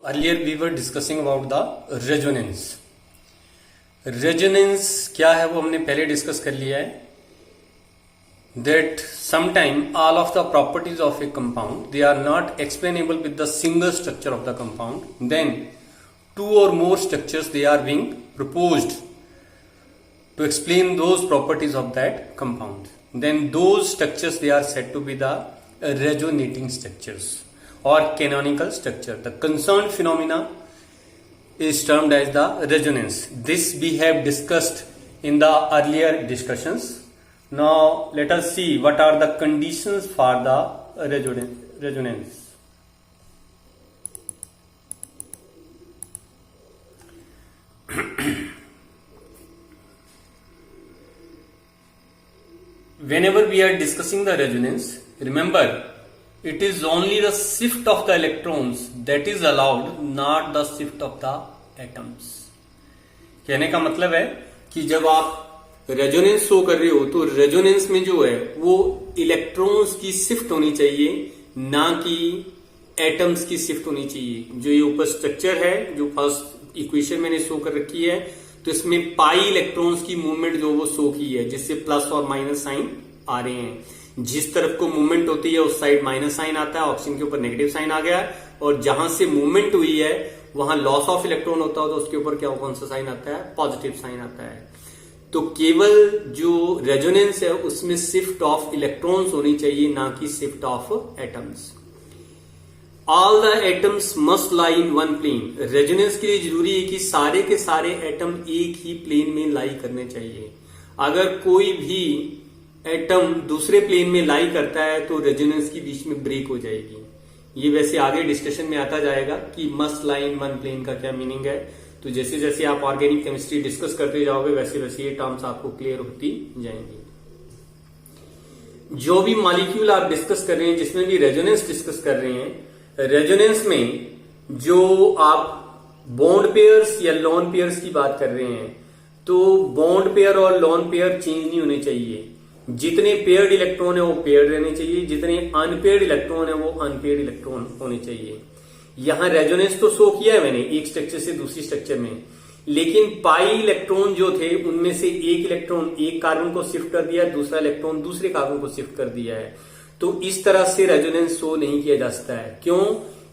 Earlier we were discussing about the resonance. Resonance क्या है वो हमने पहले डिस्कस कर लिया है. That sometime all of the properties of a compound they are not explainable with the single structure of the compound. Then two or more structures they are being proposed to explain those properties of that compound. Then those structures they are said to be the resonating structures or canonical structure. The concerned phenomena is termed as the resonance. This we have discussed in the earlier discussions. Now let us see what are the conditions for the resonance. Whenever we are discussing the resonance, remember it is only the shift of the electrons that is allowed, not the shift of the atoms. कहने का मतलब है कि जब आप resonance show कर रहे हो तो रेजोनेंस में जो है वो इलेक्ट्रॉन्स की शिफ्ट होनी चाहिए, ना कि एटम्स की शिफ्ट होनी चाहिए. जो ये ऊपर स्ट्रक्चर है जो फर्स्ट इक्वेशन मैंने शो कर रखी है, तो इसमें पाई इलेक्ट्रॉन्स की मूवमेंट जो वो शो की है, जिससे प्लस और माइनस साइन आ रहे हैं. जिस तरफ को मूवमेंट होती है उस साइड माइनस साइन आता है, ऑक्सीजन के ऊपर नेगेटिव साइन आ गया. और जहां से मूवमेंट हुई है वहां लॉस ऑफ इलेक्ट्रॉन होता है तो उसके ऊपर क्या कौन सा साइन आता है? पॉजिटिव साइन आता है. तो केवल जो रेजोनेंस है उसमें शिफ्ट ऑफ इलेक्ट्रॉन्स होनी चाहिए, ना कि shift of atoms. All the atoms must lie in one plane. Resonance के लिए जरूरी है कि सारे के सारे एटम एक ही प्लेन में लाई करने चाहिए. अगर कोई भी एटम दूसरे प्लेन में लाई करता है तो रेजोनेंस की बीच में ब्रेक हो जाएगी. ये वैसे आगे डिस्कशन में आता जाएगा कि must lie in one plane का क्या मीनिंग है. तो जैसे जैसे आप ऑर्गेनिक केमिस्ट्री डिस्कस करते जाओगे वैसे वैसे ये टर्म्स आपको क्लियर होती जाएंगी. जो भी मॉलिक्यूल आप डिस्कस कर रहे हैं, जिसमें भी रेजोनेंस डिस्कस कर रहे हैं, रेजोनेंस में जो आप बॉन्ड पेयर्स या लोन पेयर्स की बात कर रहे हैं, तो बॉन्ड पेयर और लोन पेयर चेंज नहीं होने चाहिए. जितने पेयर्ड इलेक्ट्रॉन है वो पेयर्ड रहने चाहिए, जितने अनपेयर्ड इलेक्ट्रॉन है वो अनपेयर्ड इलेक्ट्रॉन होने चाहिए. यहां रेजोनेंस तो शो किया है मैंने एक स्ट्रक्चर से दूसरी स्ट्रक्चर में, लेकिन पाई इलेक्ट्रॉन जो थे उनमें से एक इलेक्ट्रॉन एक कार्बन को शिफ्ट कर दिया, दूसरा इलेक्ट्रॉन दूसरे कार्बन को शिफ्ट कर दिया है. तो इस तरह से रेजोनेंस शो नहीं किया जा सकता है. क्यों?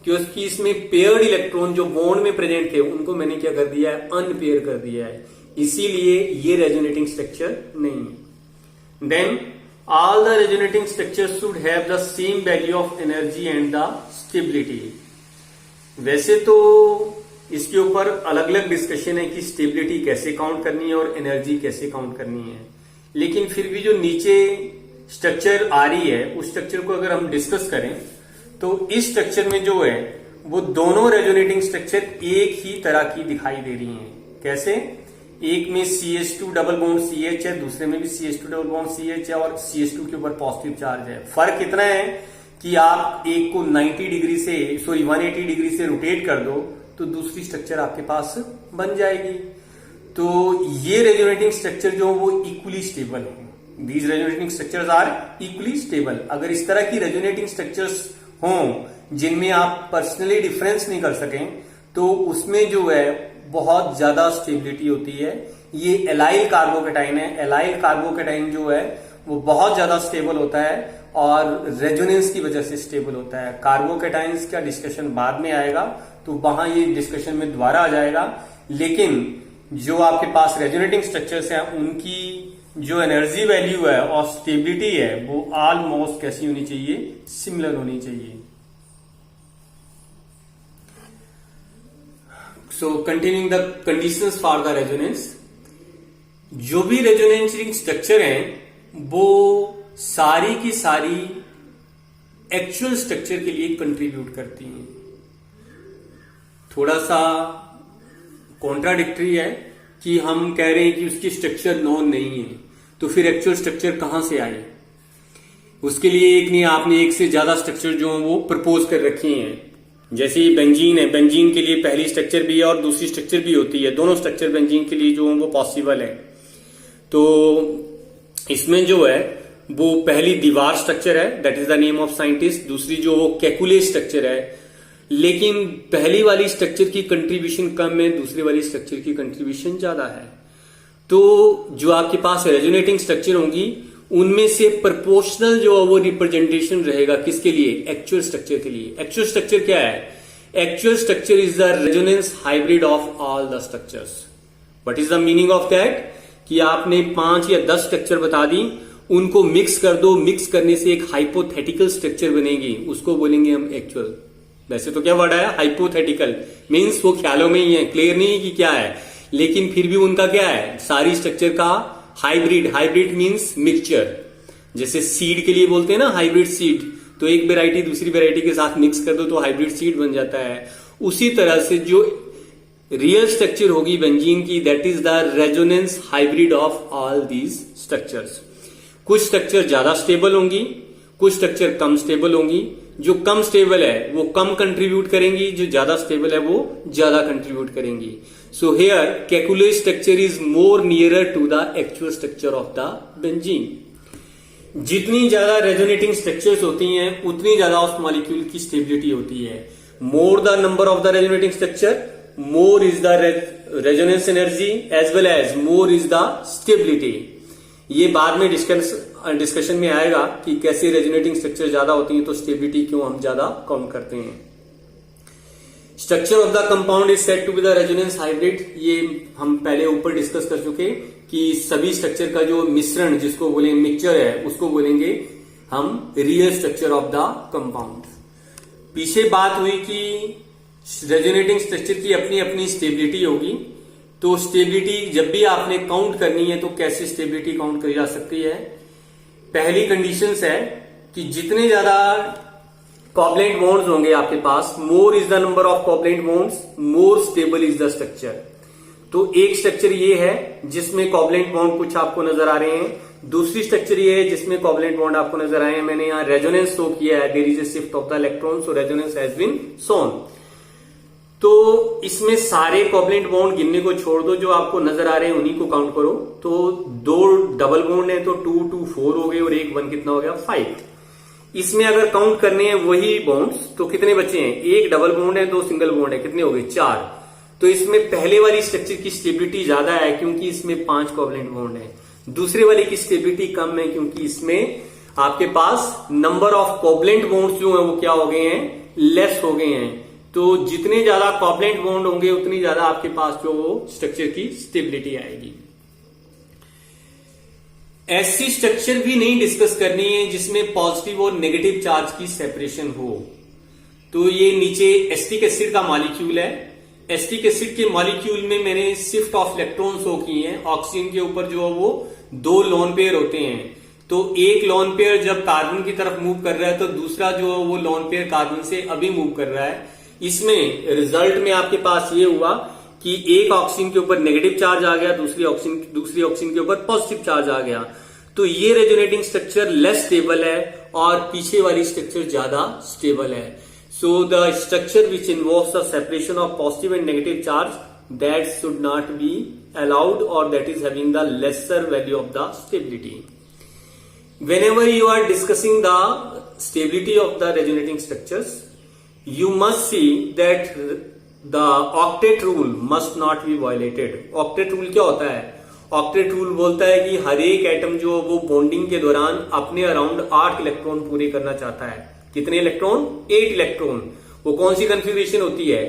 क्योंकि इसमें पेयर्ड इलेक्ट्रॉन जो बॉन्ड में प्रेजेंट थे उनको मैंने क्या कर दिया है? अनपेयर कर दिया है. इसीलिए ये रेजोनेटिंग स्ट्रक्चर नहीं है. Then all the resonating structure should have the same value of energy and the stability. वैसे तो इसके ऊपर अलग अलग डिस्कशन है कि स्टेबिलिटी कैसे काउंट करनी है और एनर्जी कैसे काउंट करनी है, लेकिन फिर भी जो नीचे स्ट्रक्चर आ रही है उस स्ट्रक्चर को अगर हम डिस्कस करें तो इस स्ट्रक्चर में जो है वो दोनों रेजोनेटिंग स्ट्रक्चर एक ही तरह की दिखाई दे रही हैं. कैसे? एक में CH2 डबल बॉन्ड CH है, दूसरे में भी CH2 डबल बॉन्ड CH है और CH2 के ऊपर पॉजिटिव चार्ज है. फर्क इतना है कि आप एक को 180 डिग्री से रोटेट कर दो तो दूसरी स्ट्रक्चर आपके पास बन जाएगी. तो ये रेजोनेटिंग स्ट्रक्चर जो वो इक्वली स्टेबल है. These resonating structures are equally stable. अगर इस तरह की रेजोनेटिंग स्ट्रक्चर्स हों जिनमें आप पर्सनली डिफरेंस नहीं कर सकें तो उसमें जो है बहुत ज्यादा स्टेबिलिटी होती है. ये एलाइल कार्बोकेटाइन है. एलाइल कार्बोकेटाइन जो है वो बहुत ज्यादा स्टेबल होता है और रेजोनेंस की वजह से स्टेबल होता है. कार्बोकेटाइन्स का डिस्कशन बाद में आएगा तो वहां ये डिस्कशन में दोबारा आ जाएगा. लेकिन जो आपके पास रेजोनेटिंग स्ट्रक्चर्स हैं उनकी जो एनर्जी वैल्यू है और स्टेबिलिटी है वो ऑलमोस्ट कैसी होनी चाहिए? सिमिलर होनी चाहिए. सो continuing the conditions for the resonance. जो भी रेजोनेटिंग स्ट्रक्चर हैं वो सारी की सारी एक्चुअल स्ट्रक्चर के लिए कंट्रीब्यूट करती हैं. थोड़ा सा कॉन्ट्राडिक्टरी है कि हम कह रहे हैं कि उसकी स्ट्रक्चर नॉन नहीं है, तो फिर एक्चुअल स्ट्रक्चर कहां से आए? उसके लिए एक नहीं आपने एक से ज्यादा स्ट्रक्चर जो वो प्रपोज कर रखी हैं. जैसे ये बेंजीन है, बेंजीन के लिए पहली स्ट्रक्चर भी है और दूसरी स्ट्रक्चर भी होती है. दोनों स्ट्रक्चर बेंजीन के लिए जो वो पॉसिबल है. तो इसमें जो है वो पहली दीवार स्ट्रक्चर है, that is the name of scientist. दूसरी जो वो कैकुले स्ट्रक्चर है लेकिन पहली वाली स्ट्रक्चर की कंट्रीब्यूशन कम है, दूसरी वाली स्ट्रक्चर की कंट्रीब्यूशन ज्यादा है। तो जो आपके पास रेजोनेटिंग स्ट्रक्चर होंगी उनमें से प्रोपोर्शनल जो वो रिप्रेजेंटेशन रहेगा किसके लिए, एक्चुअल स्ट्रक्चर के लिए। एक्चुअल स्ट्रक्चर क्या है? Actual structure is the resonance hybrid of all the structures. What is the meaning of that? कि आपने 5 या 10 स्ट्रक्चर बता दी, उनको मिक्स कर दो, मिक्स करने से एक हाइपोथेटिकल स्ट्रक्चर बनेगी, उसको बोलेंगे हम एक्चुअल। वैसे तो क्या वर्ड आया, हाइपोथेटिकल, मीन्स वो ख्यालों में ही है, क्लियर नहीं है कि क्या है, लेकिन फिर भी उनका क्या है, सारी स्ट्रक्चर का हाइब्रिड। Hybrid means mixture. जैसे सीड के लिए बोलते हैं ना हाइब्रिड सीड, तो एक वेराइटी दूसरी वेराइटी के साथ मिक्स कर दो तो हाइब्रिड सीड बन जाता है। उसी तरह से जो रियल स्ट्रक्चर होगी बेंजीन की, that is the resonance hybrid of all these structures. कुछ स्ट्रक्चर ज्यादा स्टेबल होंगी, कुछ स्ट्रक्चर कम स्टेबल होंगी। जो कम स्टेबल है वो कम कंट्रीब्यूट करेंगी, जो ज्यादा स्टेबल है वो ज्यादा कंट्रीब्यूट करेंगी। So here Kekule structure is more nearer to the actual structure of the benzene. जितनी ज्यादा रेजोनेटिंग स्ट्रक्चर्स होती हैं उतनी ज्यादा उस मॉलिक्यूल की स्टेबिलिटी होती है। More the number of the resonating structure, more is the resonance energy as well as more is the stability. ये बाद में डिस्कशन में आएगा कि कैसे रेजोनेटिंग स्ट्रक्चर ज्यादा होती हैं तो स्टेबिलिटी क्यों हम ज्यादा काउंट करते हैं। Structure of the compound is said to be the resonance hybrid. ये हम पहले ऊपर डिस्कस कर चुके कि सभी स्ट्रक्चर का जो मिश्रण जिसको बोलेंगे मिक्सचर है उसको बोलेंगे हम real structure of the compound. पीछे बात हुई कि रेजोनेटिंग स्ट्रक्चर की अपनी अपनी स्टेबिलिटी होगी, तो स्टेबिलिटी जब भी आपने काउंट करनी है तो कैसे स्टेबिलिटी काउंट करी जा सकती है। पहली कंडीशंस है कि जितने ज्यादा कोवलेंट बॉन्ड्स होंगे आपके पास, more is the number of covalent bonds, more stable is the structure. तो एक स्ट्रक्चर ये है जिसमें कोवलेंट बॉन्ड कुछ आपको नजर आ रहे हैं, दूसरी स्ट्रक्चर ये है जिसमें कोवलेंट बॉन्ड आपको नजर आए हैं। मैंने यहाँ रेजोनेंस शो किया है, there is a shift of the electron, so resonance has been shown. तो इसमें सारे कोवलेंट बॉन्ड गिनने को छोड़ दो, जो आपको नजर आ रहे हैं उन्हीं को काउंट करो। तो 2 डबल बॉन्ड है तो 2 2 4 हो गए और 1 1 कितना हो गया 5। इसमें अगर काउंट करने हैं वही बॉन्ड्स तो कितने बचे हैं, 1 डबल बॉन्ड है 2 सिंगल बॉन्ड है, कितने हो गए 4। तो इसमें पहले वाली स्ट्रक्चर की स्टेबिलिटी ज्यादा है क्योंकि इसमें 5 कोवलेंट बॉन्ड है। दूसरे वाले की स्टेबिलिटी कम है क्योंकि इसमें आपके पास नंबर ऑफ कोवलेंट बॉन्ड्स जो है वो क्या हो गए हैं, लेस हो गए हैं। तो जितने ज्यादा कोवलेंट बॉन्ड होंगे उतनी ज्यादा आपके पास जो स्ट्रक्चर की स्टेबिलिटी आएगी। ऐसी स्ट्रक्चर भी नहीं डिस्कस करनी है जिसमें पॉजिटिव और नेगेटिव चार्ज की सेपरेशन हो। तो ये नीचे एसिटिक एसिड का मॉलिक्यूल है। एसिटिक एसिड के मॉलिक्यूल में मैंने शिफ्ट ऑफ इलेक्ट्रॉन शो किए हैं। ऑक्सीजन के ऊपर जो है वो 2 लोन पेयर होते हैं, तो एक लोन पेयर जब कार्बन की तरफ मूव कर रहा है तो दूसरा जो है वो लोन पेयर कार्बन से अभी मूव कर रहा है। इसमें रिजल्ट में आपके पास ये हुआ कि एक ऑक्सीजन के ऊपर नेगेटिव चार्ज आ गया, दूसरी ऑक्सीजन के ऊपर पॉजिटिव चार्ज आ गया। तो ये रेजोनेटिंग स्ट्रक्चर लेस स्टेबल है और पीछे वाली स्ट्रक्चर ज्यादा स्टेबल है। So the structure which involves the separation of positive and negative charge that should not be allowed और that is having the lesser value of the stability. Whenever you are discussing the stability of the resonating structures, you must see that the octet rule must not be violated. Octet rule क्या होता है? Octet rule बोलता है कि हर एक atom जो वो bonding के दौरान अपने अराउंड 8 इलेक्ट्रॉन पूरे करना चाहता है। कितने इलेक्ट्रॉन? 8 इलेक्ट्रॉन। वो कौन सी कन्फिगरेशन होती है?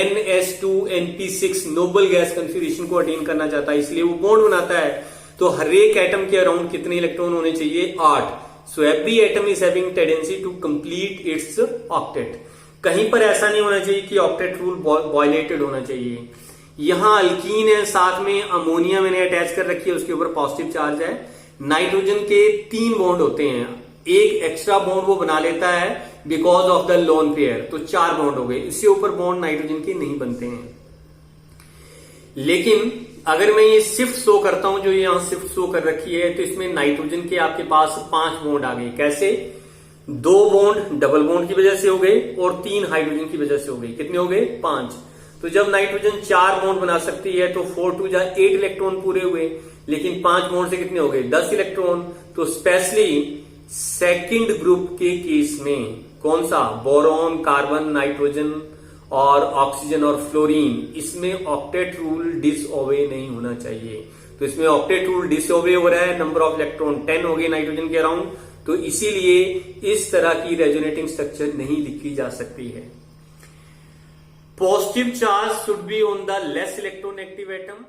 NS2NP6 नोबल गैस कन्फिगरेशन को अटेन करना चाहता है, इसलिए वो बॉन्ड बनाता है। तो हर एक एटम के अराउंड कितने इलेक्ट्रॉन होने चाहिए? 8। So every atom is having tendency to complete its octet. कहीं पर ऐसा नहीं होना चाहिए कि ऑक्टेट रूल वायलेटेड होना चाहिए। यहां अल्कीन है, साथ में अमोनिया मैंने अटैच कर रखी है, उसके ऊपर पॉजिटिव चार्ज है। नाइट्रोजन के 3 बॉन्ड होते हैं, एक एक्स्ट्रा बॉन्ड वो बना लेता है because of the lone pair, तो 4 बॉन्ड हो गए। इससे ऊपर बॉन्ड नाइट्रोजन के नहीं बनते हैं। लेकिन अगर मैं ये शिफ्ट शो करता हूं, जो यहां शिफ्ट शो कर रखी है, तो इसमें नाइट्रोजन के आपके पास 5 बॉन्ड आ गए। कैसे? 2 बॉन्ड डबल बॉन्ड की वजह से हो गए और 3 हाइड्रोजन की वजह से हो गए। कितने हो गए? 5। तो जब नाइट्रोजन 4 बॉन्ड बना सकती है तो 4 2 8 इलेक्ट्रॉन पूरे हुए, लेकिन 5 बॉन्ड से कितने हो गए? 10 इलेक्ट्रॉन। तो स्पेशली सेकंड ग्रुप के केस में कौन सा? बोरॉन, कार्बन, नाइट्रोजन और ऑक्सीजन और फ्लोरीन, इसमें ऑक्टेट रूल डिसओबे नहीं होना चाहिए। तो इसमें ऑक्टेट रूल डिसओबे हो रहा है, नंबर ऑफ इलेक्ट्रॉन 10 हो गए नाइट्रोजन के अराउंड, तो इसीलिए इस तरह की रेजोनेटिंग स्ट्रक्चर नहीं लिखी जा सकती है। Positive charge should be on the less electronegative atom